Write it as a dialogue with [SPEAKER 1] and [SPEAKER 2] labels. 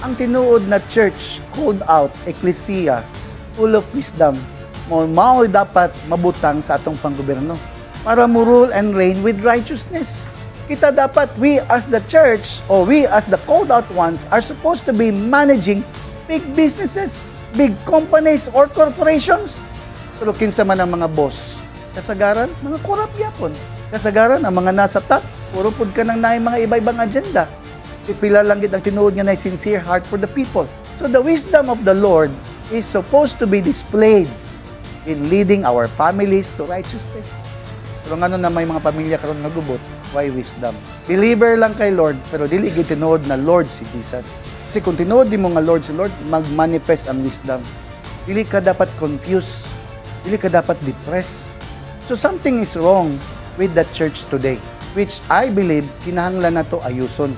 [SPEAKER 1] Ang tinuod na church called out, ecclesia, full of wisdom, mao dapat mabutang sa atong panggobyerno para mo rule and reign with righteousness. Kita dapat, we as the church, or we as the called out ones, are supposed to be managing big businesses, big companies or corporations. Pero kinsa man ang mga boss, kasagaran, mga korap yapon. Kasagaran, ang mga nasa top, puro pud ka nang naay mga iba-ibang agenda. Ipila lang gid ang tinuod nga na sincere heart for the people. So the wisdom of the Lord is supposed to be displayed in leading our families to righteousness. Pero ngano na may mga pamilya karon nagubot, why wisdom? Believer lang kay Lord, pero dili gid tinuod na Lord si Jesus. Kasi kung tinuod di mo nga Lord si Lord, mag-manifest ang wisdom. Dili ka dapat confused, dili ka dapat depressed. So something is wrong with the church today, which I believe kinahanglan nato ayuson.